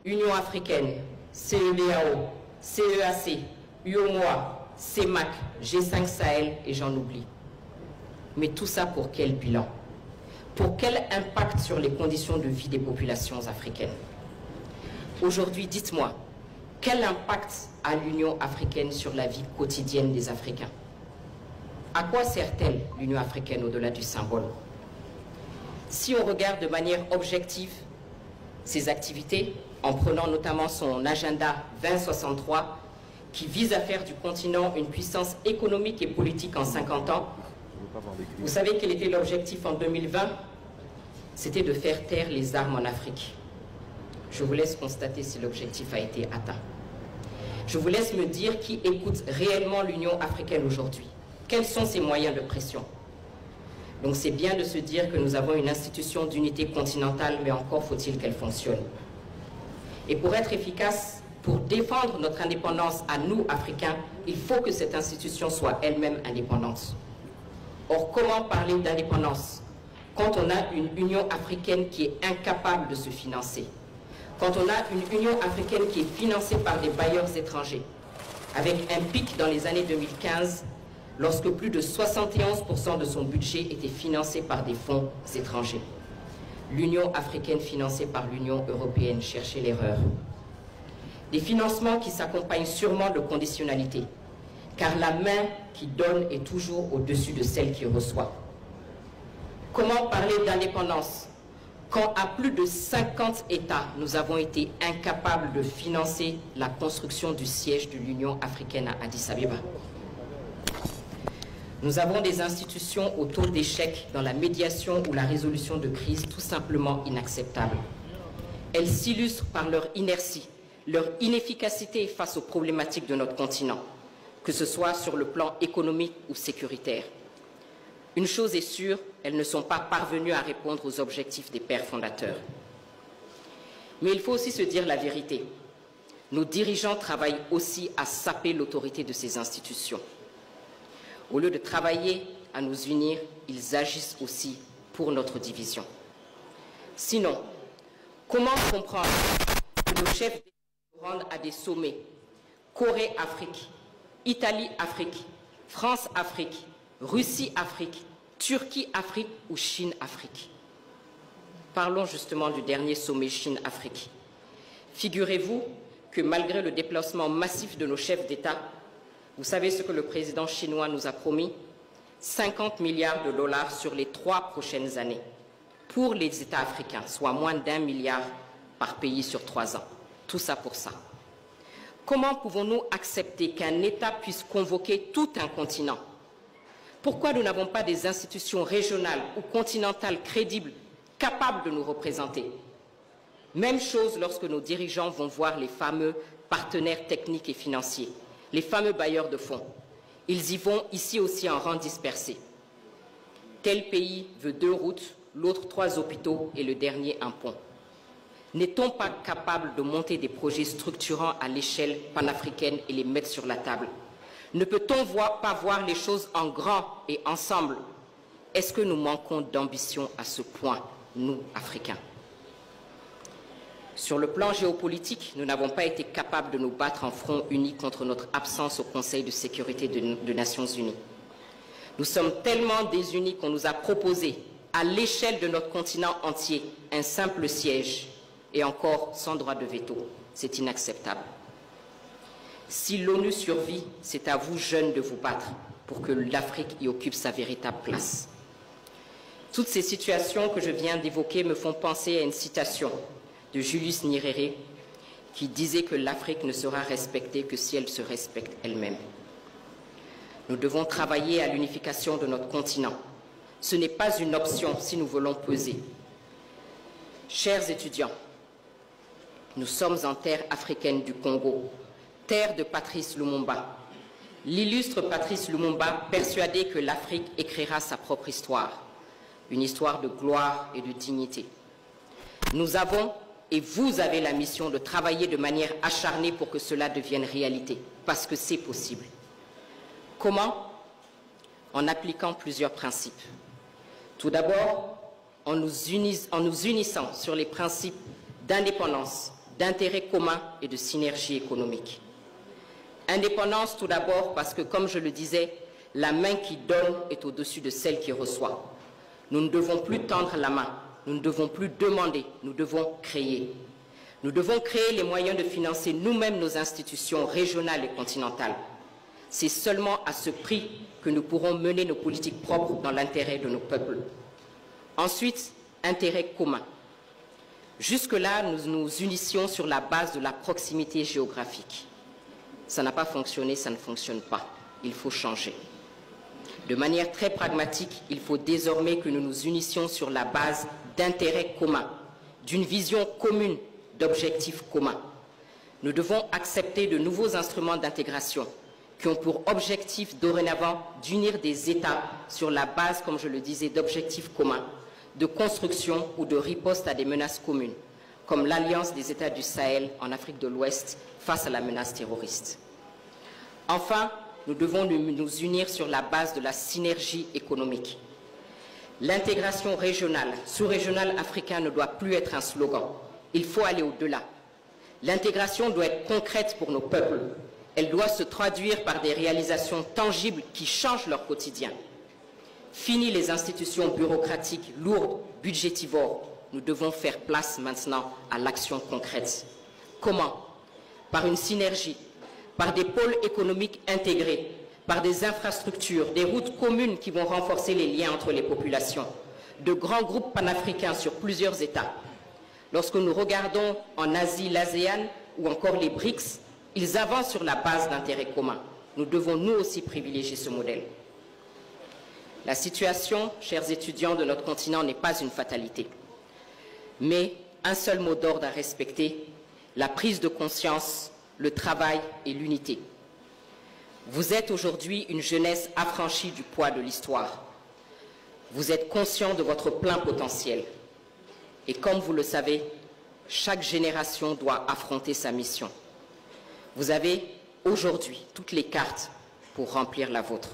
Union africaine, CEDEAO, CEAC, UOMOA, CEMAC, G5 Sahel et j'en oublie. Mais tout ça pour quel bilan? Pour quel impact sur les conditions de vie des populations africaines? Aujourd'hui, dites-moi, quel impact a l'Union africaine sur la vie quotidienne des Africains? À quoi sert-elle l'Union africaine au-delà du symbole? Si on regarde de manière objective ses activités, en prenant notamment son agenda 2063, qui vise à faire du continent une puissance économique et politique en 50 ans, vous savez quel était l'objectif en 2020? C'était de faire taire les armes en Afrique. Je vous laisse constater si l'objectif a été atteint. Je vous laisse me dire qui écoute réellement l'Union africaine aujourd'hui. Quels sont ses moyens de pression? Donc c'est bien de se dire que nous avons une institution d'unité continentale, mais encore faut-il qu'elle fonctionne. Et pour être efficace, pour défendre notre indépendance à nous, Africains, il faut que cette institution soit elle-même indépendante. Or, comment parler d'indépendance quand on a une Union africaine qui est incapable de se financer? Quand on a une Union africaine qui est financée par des bailleurs étrangers, avec un pic dans les années 2015, lorsque plus de 71% de son budget était financé par des fonds étrangers. L'Union africaine financée par l'Union européenne, cherchez l'erreur. Des financements qui s'accompagnent sûrement de conditionnalités, car la main qui donne est toujours au-dessus de celle qui reçoit. Comment parler d'indépendance quand à plus de 50 États, nous avons été incapables de financer la construction du siège de l'Union africaine à Addis Abeba? Nous avons des institutions au taux d'échec dans la médiation ou la résolution de crises tout simplement inacceptables. Elles s'illustrent par leur inertie, leur inefficacité face aux problématiques de notre continent, que ce soit sur le plan économique ou sécuritaire. Une chose est sûre, elles ne sont pas parvenues à répondre aux objectifs des pères fondateurs. Mais il faut aussi se dire la vérité. Nos dirigeants travaillent aussi à saper l'autorité de ces institutions. Au lieu de travailler à nous unir, ils agissent aussi pour notre division. Sinon, comment comprendre que nos chefs d'État se rendent à des sommets Corée-Afrique, Italie-Afrique, France-Afrique, Russie-Afrique, Turquie-Afrique ou Chine-Afrique? Parlons justement du dernier sommet Chine-Afrique. Figurez-vous que malgré le déplacement massif de nos chefs d'État, vous savez ce que le président chinois nous a promis? 50 milliards de dollars sur les 3 prochaines années pour les États africains, soit moins d'1 milliard par pays sur 3 ans. Tout ça pour ça. Comment pouvons-nous accepter qu'un État puisse convoquer tout un continent? Pourquoi nous n'avons pas des institutions régionales ou continentales crédibles, capables de nous représenter? Même chose lorsque nos dirigeants vont voir les fameux partenaires techniques et financiers, les fameux bailleurs de fonds. Ils y vont ici aussi en rang dispersé. Tel pays veut 2 routes, l'autre 3 hôpitaux et le dernier un pont. N'est-on pas capable de monter des projets structurants à l'échelle panafricaine et les mettre sur la table? Ne peut-on pas voir les choses en grand et ensemble? Est-ce que nous manquons d'ambition à ce point, nous, Africains? Sur le plan géopolitique, nous n'avons pas été capables de nous battre en front uni contre notre absence au Conseil de sécurité des Nations Unies. Nous sommes tellement désunis qu'on nous a proposé, à l'échelle de notre continent entier, un simple siège, et encore sans droit de veto. C'est inacceptable. Si l'ONU survit, c'est à vous, jeunes, de vous battre pour que l'Afrique y occupe sa véritable place. Toutes ces situations que je viens d'évoquer me font penser à une citation de Julius Nyerere qui disait que l'Afrique ne sera respectée que si elle se respecte elle-même. Nous devons travailler à l'unification de notre continent. Ce n'est pas une option si nous voulons peser. Chers étudiants, nous sommes en terre africaine du Congo, terre de Patrice Lumumba. L'illustre Patrice Lumumba, persuadé que l'Afrique écrira sa propre histoire, une histoire de gloire et de dignité. Nous avons et vous avez la mission de travailler de manière acharnée pour que cela devienne réalité, parce que c'est possible. Comment? En appliquant plusieurs principes. Tout d'abord, en nous unissant sur les principes d'indépendance, d'intérêt commun et de synergie économique. Indépendance tout d'abord parce que, comme je le disais, la main qui donne est au-dessus de celle qui reçoit. Nous ne devons plus tendre la main, nous ne devons plus demander, nous devons créer. Nous devons créer les moyens de financer nous-mêmes nos institutions régionales et continentales. C'est seulement à ce prix que nous pourrons mener nos politiques propres dans l'intérêt de nos peuples. Ensuite, intérêt commun. Jusque-là, nous nous unissions sur la base de la proximité géographique. Ça n'a pas fonctionné, ça ne fonctionne pas. Il faut changer. De manière très pragmatique, il faut désormais que nous nous unissions sur la base d'intérêts communs, d'une vision commune, d'objectifs communs. Nous devons accepter de nouveaux instruments d'intégration qui ont pour objectif dorénavant d'unir des États sur la base, comme je le disais, d'objectifs communs, de construction ou de riposte à des menaces communes, comme l'Alliance des États du Sahel en Afrique de l'Ouest face à la menace terroriste. Enfin, nous devons nous unir sur la base de la synergie économique. L'intégration régionale, sous-régionale africaine ne doit plus être un slogan. Il faut aller au-delà. L'intégration doit être concrète pour nos peuples. Elle doit se traduire par des réalisations tangibles qui changent leur quotidien. Fini les institutions bureaucratiques lourdes, budgétivores. Nous devons faire place maintenant à l'action concrète. Comment? Par une synergie, par des pôles économiques intégrés, par des infrastructures, des routes communes qui vont renforcer les liens entre les populations, de grands groupes panafricains sur plusieurs États. Lorsque nous regardons en Asie l'ASEAN ou encore les BRICS, ils avancent sur la base d'intérêts communs. Nous devons nous aussi privilégier ce modèle. La situation, chers étudiants de notre continent, n'est pas une fatalité. Mais un seul mot d'ordre à respecter, la prise de conscience, le travail et l'unité. Vous êtes aujourd'hui une jeunesse affranchie du poids de l'histoire. Vous êtes conscient de votre plein potentiel. Et comme vous le savez, chaque génération doit affronter sa mission. Vous avez aujourd'hui toutes les cartes pour remplir la vôtre.